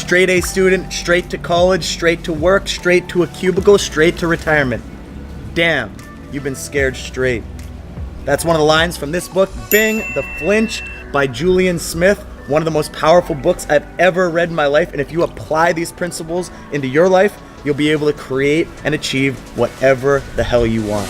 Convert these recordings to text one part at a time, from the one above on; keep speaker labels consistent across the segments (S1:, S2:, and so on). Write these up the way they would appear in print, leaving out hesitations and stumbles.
S1: Straight A student, straight to college, straight to work, straight to a cubicle, straight to retirement. Damn, you've been scared straight. That's one of the lines from this book, Bing, The Flinch by Julien Smith. One of the most powerful books I've ever read in my life. And if you apply these principles into your life, you'll be able to create and achieve whatever the hell you want.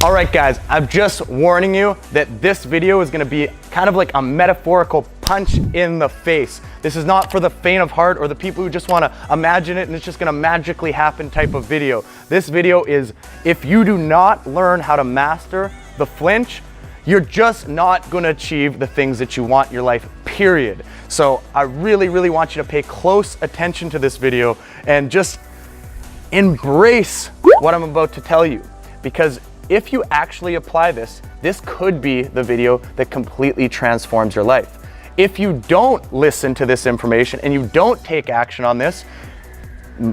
S1: All right, guys, I'm just warning you that this video is gonna be kind of like a metaphorical punch in the face. This is not for the faint of heart or the people who just wanna imagine it and it's just gonna magically happen type of video. This video is, if you do not learn how to master the flinch, you're just not gonna achieve the things that you want in your life, period. So I really, really want you to pay close attention to this video and just embrace what I'm about to tell you, because if you actually apply this, this could be the video that completely transforms your life. If you don't listen to this information and you don't take action on this,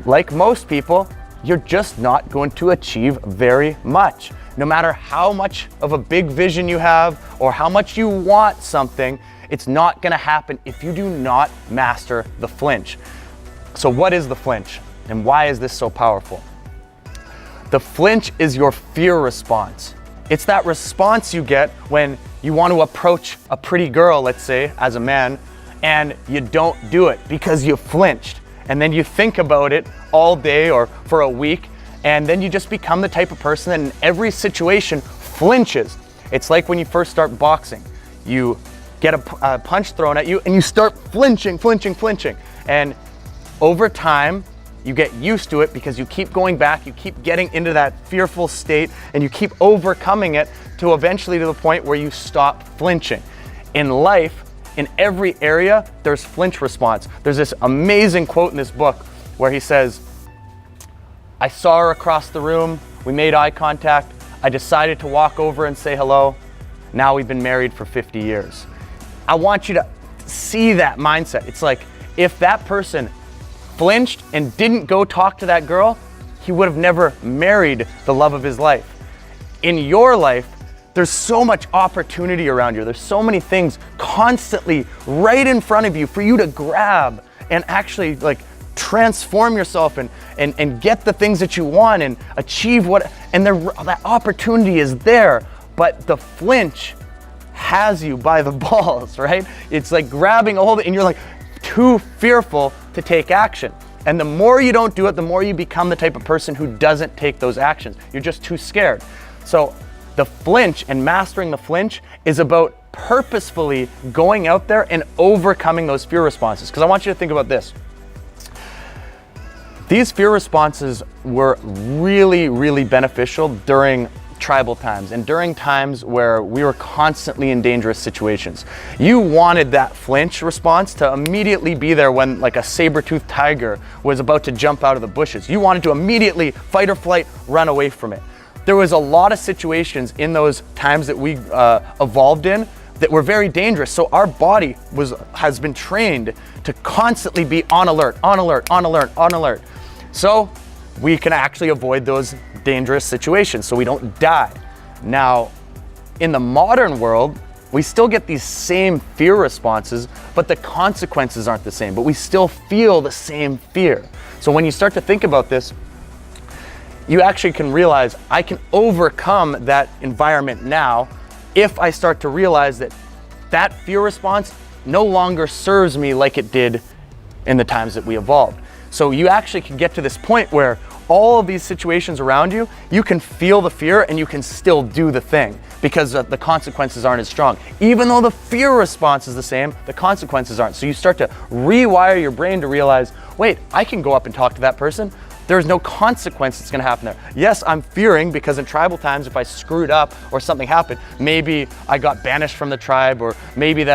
S1: like most people, you're just not going to achieve very much. No matter how much of a big vision you have or how much you want something, it's not gonna happen if you do not master the flinch. So what is the flinch and why is this so powerful? The flinch is your fear response. It's that response you get when you want to approach a pretty girl, let's say, as a man, and you don't do it because you flinched. And then you think about it all day or for a week, and then you just become the type of person that in every situation flinches. It's like when you first start boxing. You get a punch thrown at you and you start flinching. And over time, you get used to it because you keep going back, you keep getting into that fearful state and you keep overcoming it to eventually to the point where you stop flinching. In life, in every area, there's flinch response. There's this amazing quote in this book where he says, I saw her across the room, we made eye contact, I decided to walk over and say hello. Now we've been married for 50 years. I want you to see that mindset. It's like if that person flinched and didn't go talk to that girl, he would have never married the love of his life. In your life, there's so much opportunity around you. There's so many things constantly right in front of you for you to grab and actually like transform yourself and get the things that you want and achieve that opportunity is there, but the flinch has you by the balls, right? It's like grabbing a hold of it and you're like too fearful to take action. And the more you don't do it, the more you become the type of person who doesn't take those actions. You're just too scared. So the flinch and mastering the flinch is about purposefully going out there and overcoming those fear responses. Because I want you to think about this. These fear responses were really, really beneficial during tribal times and during times where we were constantly in dangerous situations. You wanted that flinch response to immediately be there when like a saber-toothed tiger was about to jump out of the bushes. You wanted to immediately fight or flight, run away from it. There was a lot of situations in those times that we evolved in that were very dangerous. So our body has been trained to constantly be on alert, on alert, on alert, on alert. So we can actually avoid those dangerous situations so we don't die. Now, in the modern world, we still get these same fear responses, but the consequences aren't the same, but we still feel the same fear. So when you start to think about this, you actually can realize I can overcome that environment now if I start to realize that that fear response no longer serves me like it did in the times that we evolved. So you actually can get to this point where all of these situations around you, you can feel the fear and you can still do the thing because the consequences aren't as strong. Even though the fear response is the same, the consequences aren't. So you start to rewire your brain to realize, wait, I can go up and talk to that person. There's no consequence that's gonna happen there. Yes, I'm fearing because in tribal times, if I screwed up or something happened, maybe I got banished from the tribe, or maybe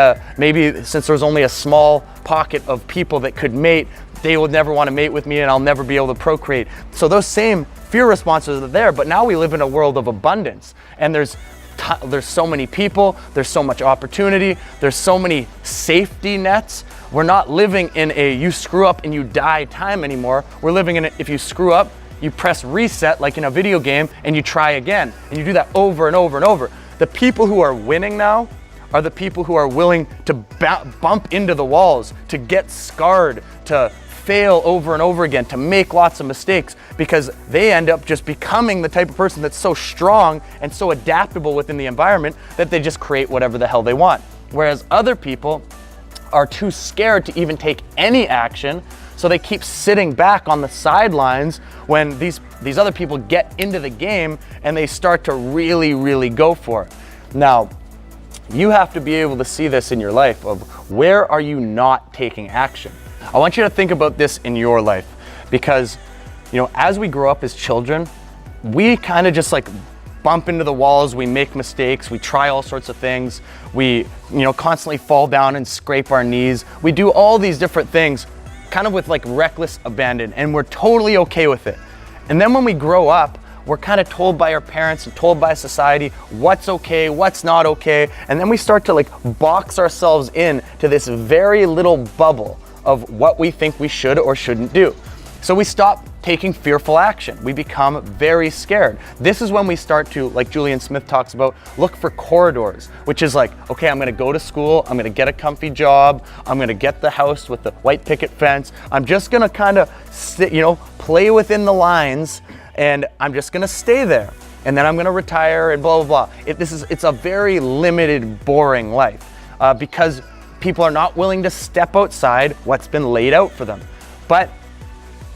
S1: since there was only a small pocket of people that could mate, they would never want to mate with me and I'll never be able to procreate. So those same fear responses are there, but now we live in a world of abundance and there's there's so many people, there's so much opportunity, there's so many safety nets. We're not living in a you screw up and you die time anymore. We're living in it, if you screw up, you press reset like in a video game and you try again. And you do that over and over and over. The people who are winning now are the people who are willing to bump into the walls, to get scarred, to fail over and over again, to make lots of mistakes, because they end up just becoming the type of person that's so strong and so adaptable within the environment that they just create whatever the hell they want. Whereas other people are too scared to even take any action, so they keep sitting back on the sidelines when these other people get into the game and they start to really go for it. Now, you have to be able to see this in your life of where are you not taking action. I want you to think about this in your life, because, you know, as we grow up as children, we kind of just like bump into the walls, we make mistakes, we try all sorts of things, we, you know, constantly fall down and scrape our knees. We do all these different things kind of with like reckless abandon, and we're totally okay with it. And then when we grow up, we're kind of told by our parents and told by society what's okay, what's not okay, and then we start to like box ourselves in to this very little bubble of what we think we should or shouldn't do. So we stop taking fearful action. We become very scared. This is when we start to, like Julien Smith talks about, look for corridors, which is like, okay, I'm gonna go to school, I'm gonna get a comfy job, I'm gonna get the house with the white picket fence, I'm just gonna kind of sit, you know, play within the lines, and I'm just gonna stay there. And then I'm gonna retire and blah, blah, blah. It's a very limited, boring life because people are not willing to step outside what's been laid out for them. But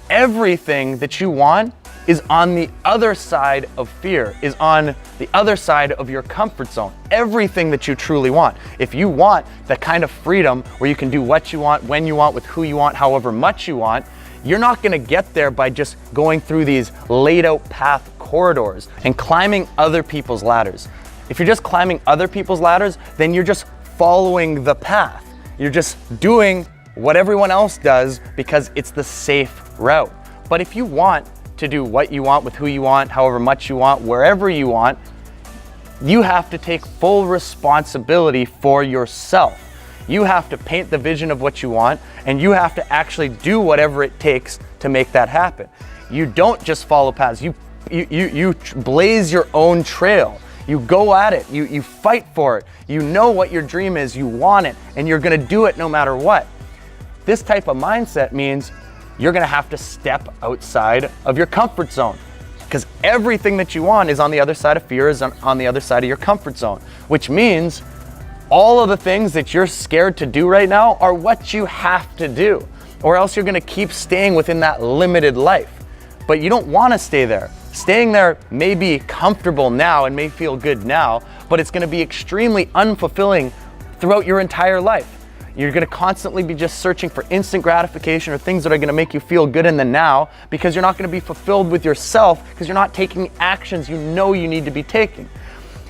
S1: everything that you want is on the other side of fear, is on the other side of your comfort zone. Everything that you truly want. If you want the kind of freedom where you can do what you want, when you want, with who you want, however much you want, you're not gonna get there by just going through these laid out path corridors and climbing other people's ladders. If you're just climbing other people's ladders, then you're just following the path. You're just doing what everyone else does because it's the safe route. But if you want to do what you want with who you want, however much you want, wherever you want, you have to take full responsibility for yourself. You have to paint the vision of what you want, and you have to actually do whatever it takes to make that happen. You don't just follow paths. You blaze your own trail. You go at it, you fight for it, you know what your dream is, you want it, and you're gonna do it no matter what. This type of mindset means you're gonna have to step outside of your comfort zone, because everything that you want is on the other side of fear, is on the other side of your comfort zone, which means all of the things that you're scared to do right now are what you have to do, or else you're gonna keep staying within that limited life. But you don't wanna stay there. Staying there may be comfortable now and may feel good now, but it's gonna be extremely unfulfilling throughout your entire life. You're gonna constantly be just searching for instant gratification or things that are gonna make you feel good in the now, because you're not gonna be fulfilled with yourself because you're not taking actions you know you need to be taking.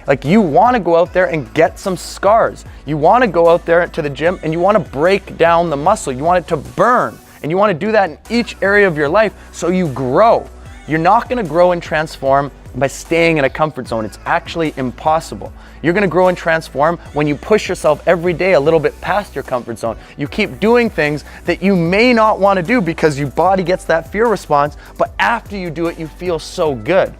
S1: Like, you wanna go out there and get some scars. You wanna go out there to the gym and you wanna break down the muscle. You want it to burn, and you wanna do that in each area of your life so you grow. You're not gonna grow and transform by staying in a comfort zone. It's actually impossible. You're gonna grow and transform when you push yourself every day a little bit past your comfort zone. You keep doing things that you may not wanna do because your body gets that fear response, but after you do it, you feel so good.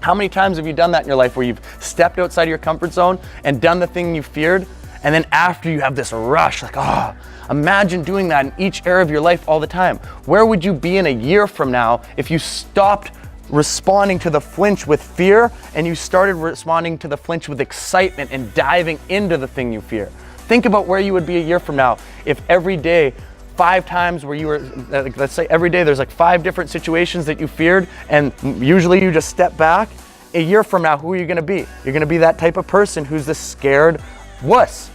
S1: How many times have you done that in your life where you've stepped outside of your comfort zone and done the thing you feared, and then after you have this rush, like, oh, imagine doing that in each area of your life all the time. Where would you be in a year from now if you stopped responding to the flinch with fear and you started responding to the flinch with excitement and diving into the thing you fear? Think about where you would be a year from now if every day, 5 times where you were, let's say every day there's like 5 different situations that you feared, and usually you just step back. A year from now, who are you gonna be? You're gonna be that type of person who's the scared wuss.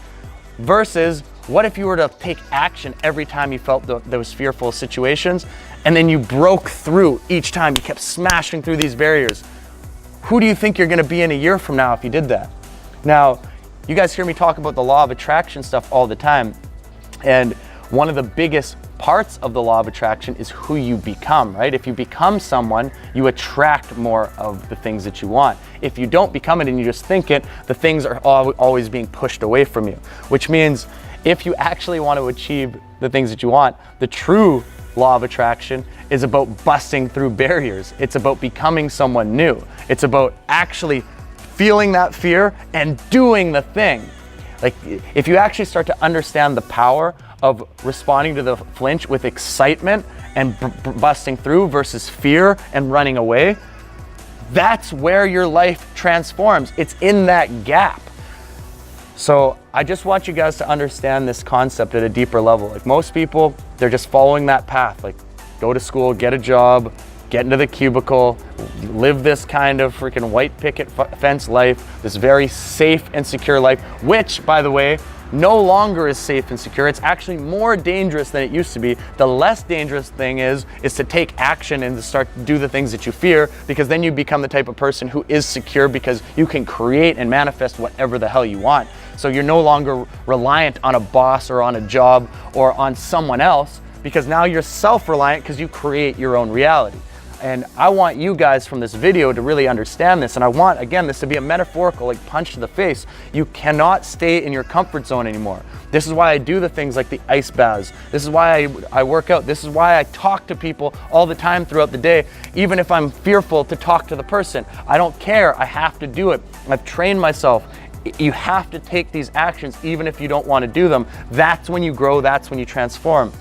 S1: Versus, what if you were to take action every time you felt those fearful situations, and then you broke through each time, you kept smashing through these barriers? Who do you think you're gonna be in a year from now if you did that? Now, you guys hear me talk about the law of attraction stuff all the time, and one of the biggest parts of the law of attraction is who you become, right? If you become someone, you attract more of the things that you want. If you don't become it and you just think it, the things are always being pushed away from you, which means if you actually want to achieve the things that you want, the true law of attraction is about busting through barriers. It's about becoming someone new. It's about actually feeling that fear and doing the thing. Like, if you actually start to understand the power of responding to the flinch with excitement and busting through versus fear and running away, that's where your life transforms. It's in that gap. So I just want you guys to understand this concept at a deeper level. Like, most people, they're just following that path. Like, go to school, get a job, get into the cubicle, live this kind of freaking white picket fence life, this very safe and secure life, which, by the way, no longer is safe and secure. It's actually more dangerous than it used to be. The less dangerous thing is to take action and to start to do the things that you fear, because then you become the type of person who is secure because you can create and manifest whatever the hell you want. So you're no longer reliant on a boss or on a job or on someone else, because now you're self-reliant because you create your own reality. And I want you guys from this video to really understand this. And I want, again, this to be a metaphorical, like, punch to the face. You cannot stay in your comfort zone anymore. This is why I do the things like the ice baths. This is why I work out. This is why I talk to people all the time throughout the day, even if I'm fearful to talk to the person. I don't care. I have to do it. I've trained myself. You have to take these actions even if you don't want to do them. That's when you grow. That's when you transform.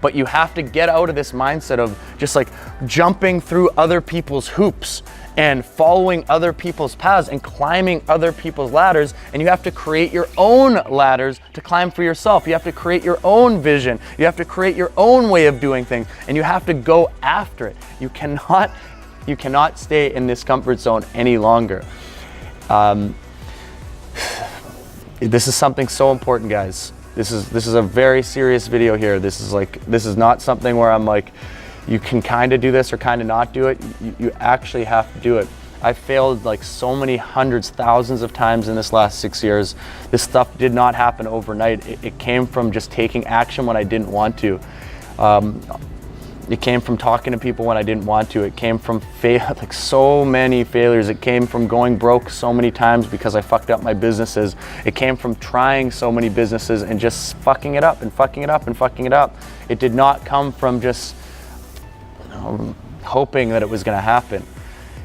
S1: But you have to get out of this mindset of just like jumping through other people's hoops and following other people's paths and climbing other people's ladders. And you have to create your own ladders to climb for yourself. You have to create your own vision. You have to create your own way of doing things, and you have to go after it. You cannot stay in this comfort zone any longer. This is something so important, guys. This is a very serious video here. This is not something where I'm like, you can kind of do this or kind of not do it. You actually have to do it. I failed like so many hundreds, thousands of times in this last 6 years. This stuff did not happen overnight. It came from just taking action when I didn't want to. It came from talking to people when I didn't want to. It came from like so many failures. It came from going broke so many times because I fucked up my businesses. It came from trying so many businesses and just fucking it up and fucking it up and fucking it up. It did not come from just hoping that it was going to happen.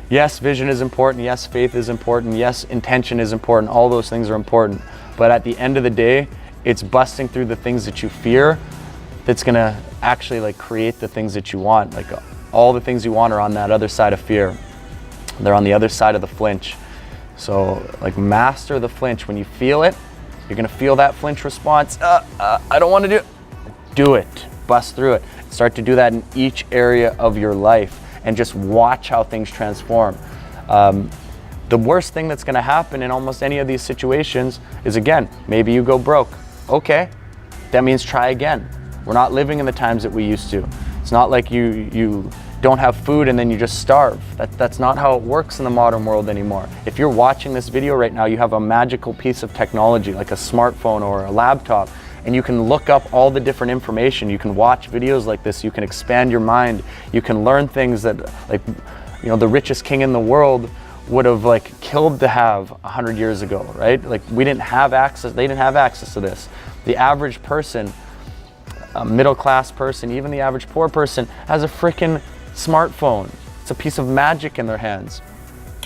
S1: Yes, vision is important. Yes, faith is important. Yes, intention is important. All those things are important. But at the end of the day, it's busting through the things that you fear that's going to actually like create the things that you want. Like, all the things you want are on that other side of fear. They're on the other side of the flinch. So like, master the flinch. When you feel it, you're going to feel that flinch response. I don't want to do it. Do it. Bust through it. Start to do that in each area of your life and just watch how things transform. The worst thing that's going to happen in almost any of these situations is, again, maybe you go broke. Okay, that means try again. We're not living in the times that we used to. It's not like you don't have food and then you just starve. That's not how it works in the modern world anymore. If you're watching this video right now, you have a magical piece of technology like a smartphone or a laptop, and you can look up all the different information. You can watch videos like this. You can expand your mind. You can learn things that, like, the richest king in the world would have like killed to have 100 years ago, right? Like, we didn't have access. They didn't have access to this. The average person, a middle class person, even the average poor person, has a freaking smartphone. It's a piece of magic in their hands.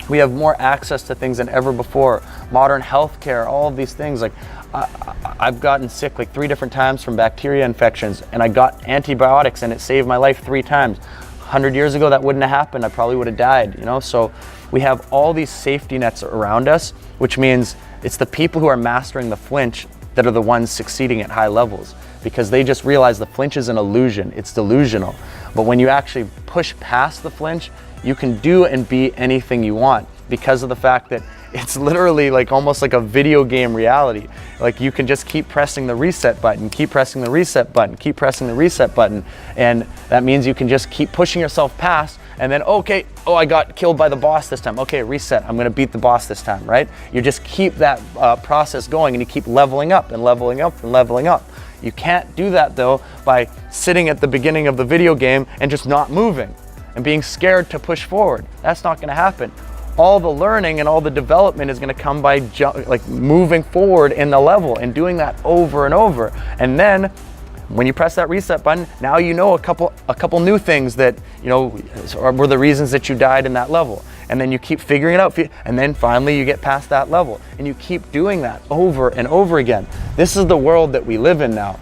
S1: We have more access to things than ever before. Modern healthcare, all of these things. Like, I've gotten sick like 3 different times from bacteria infections, and I got antibiotics and it saved my life 3 times. 100 years ago, that wouldn't have happened. I probably would have died, So we have all these safety nets around us, which means it's the people who are mastering the flinch that are the ones succeeding at high levels, because they just realize the flinch is an illusion. It's delusional. But when you actually push past the flinch, you can do and be anything you want, because of the fact that it's literally like almost like a video game reality. Like, you can just keep pressing the reset button, keep pressing the reset button, keep pressing the reset button. And that means you can just keep pushing yourself past, and then, okay, I got killed by the boss this time. Okay, reset, I'm gonna beat the boss this time, right? You just keep that process going, and you keep leveling up and leveling up and leveling up. You can't do that though by sitting at the beginning of the video game and just not moving and being scared to push forward. That's not gonna happen. All the learning and all the development is gonna come by moving forward in the level and doing that over and over. And then when you press that reset button, now you know a couple new things that, you know, were the reasons that you died in that level. And then you keep figuring it out, and then finally you get past that level, and you keep doing that over and over again. This is the world that we live in now.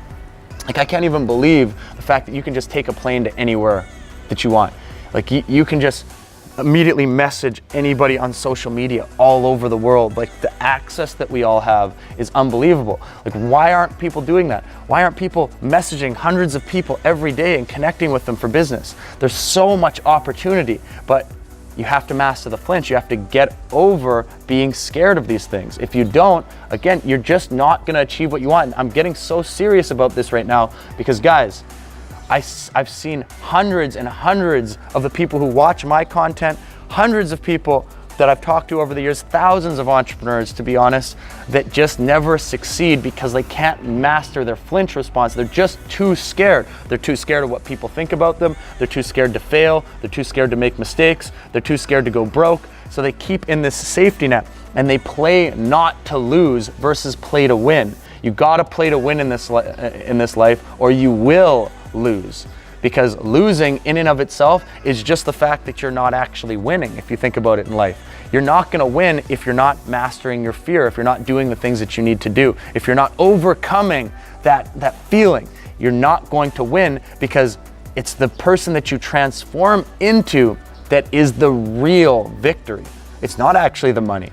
S1: Like, I can't even believe the fact that you can just take a plane to anywhere that you want. Like, you can just immediately message anybody on social media all over the world. Like, the access that we all have is unbelievable. Like, why aren't people doing that? Why aren't people messaging hundreds of people every day and connecting with them for business? There's so much opportunity, but you have to master the flinch. You have to get over being scared of these things. If you don't, again, you're just not gonna achieve what you want. And I'm getting so serious about this right now because, guys, I've seen hundreds and hundreds of the people who watch my content, hundreds of people that I've talked to over the years, thousands of entrepreneurs, to be honest, that just never succeed because they can't master their flinch response. They're just too scared. They're too scared of what people think about them. They're too scared to fail. They're too scared to make mistakes. They're too scared to go broke. So they keep in this safety net and they play not to lose versus play to win. You gotta play to win in this life, or you will lose. Because losing in and of itself is just the fact that you're not actually winning. If you think about it in life, you're not gonna win if you're not mastering your fear, if you're not doing the things that you need to do, if you're not overcoming that feeling. You're not going to win because it's the person that you transform into that is the real victory. It's not actually the money.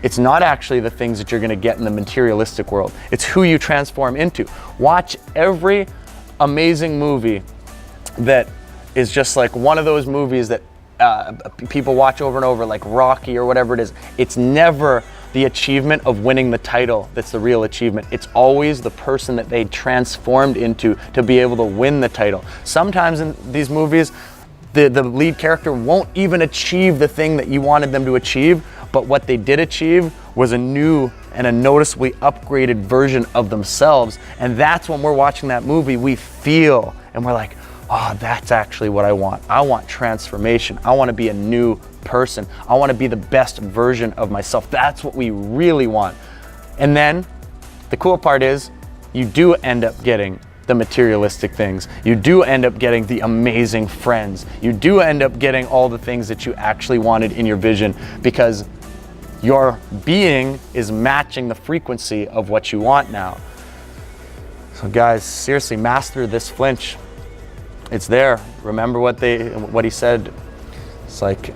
S1: It's not actually the things that you're gonna get in the materialistic world. It's who you transform into. Watch every amazing movie that is just like one of those movies that people watch over and over, like Rocky or whatever it is. It's never the achievement of winning the title that's the real achievement. It's always the person that they transformed into to be able to win the title. Sometimes in these movies, the lead character won't even achieve the thing that you wanted them to achieve, but what they did achieve was a new and a noticeably upgraded version of themselves. And that's when we're watching that movie, we feel, and we're like, oh, that's actually what I want. I want transformation. I want to be a new person. I want to be the best version of myself. That's what we really want. And then the cool part is you do end up getting the materialistic things. You do end up getting the amazing friends. You do end up getting all the things that you actually wanted in your vision because your being is matching the frequency of what you want now. So guys, seriously, master this flinch. It's there. Remember what he said. It's like,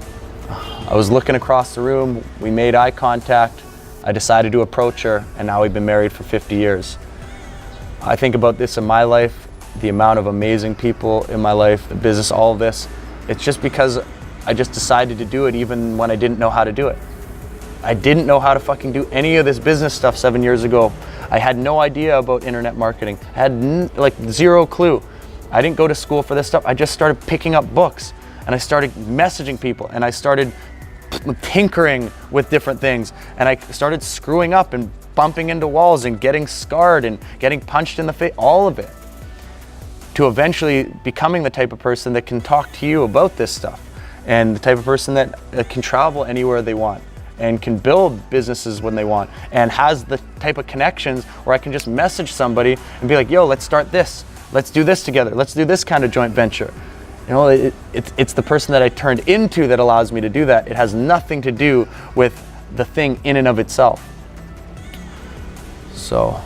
S1: I was looking across the room, we made eye contact, I decided to approach her, and now we've been married for 50 years. I think about this in my life, the amount of amazing people in my life, the business, all of this. It's just because I just decided to do it even when I didn't know how to do it. I didn't know how to fucking do any of this business stuff 7 years ago. I had no idea about internet marketing. I had like zero clue. I didn't go to school for this stuff. I just started picking up books and I started messaging people and I started tinkering with different things and I started screwing up and bumping into walls and getting scarred and getting punched in the face, all of it, to eventually becoming the type of person that can talk to you about this stuff and the type of person that can travel anywhere they want and can build businesses when they want and has the type of connections where I can just message somebody and be like, yo, let's start this. Let's do this together. Let's do this kind of joint venture. You know, it's the person that I turned into that allows me to do that. It has nothing to do with the thing in and of itself. So,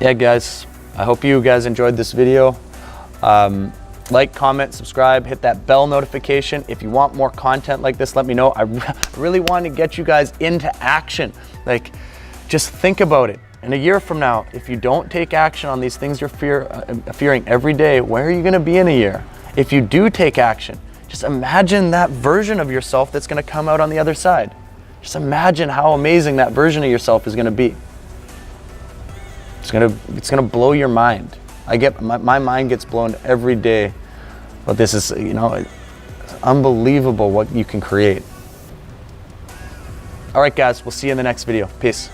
S1: yeah, guys, I hope you guys enjoyed this video. Like, comment, subscribe, hit that bell notification. If you want more content like this, let me know. I really want to get you guys into action. Like, just think about it. In a year from now, if you don't take action on these things you're fearing every day, where are you gonna be in a year? If you do take action, just imagine that version of yourself that's gonna come out on the other side. Just imagine how amazing that version of yourself is gonna be. It's gonna blow your mind. My mind gets blown every day, but this is, you know, it's unbelievable what you can create. All right, guys, we'll see you in the next video. Peace.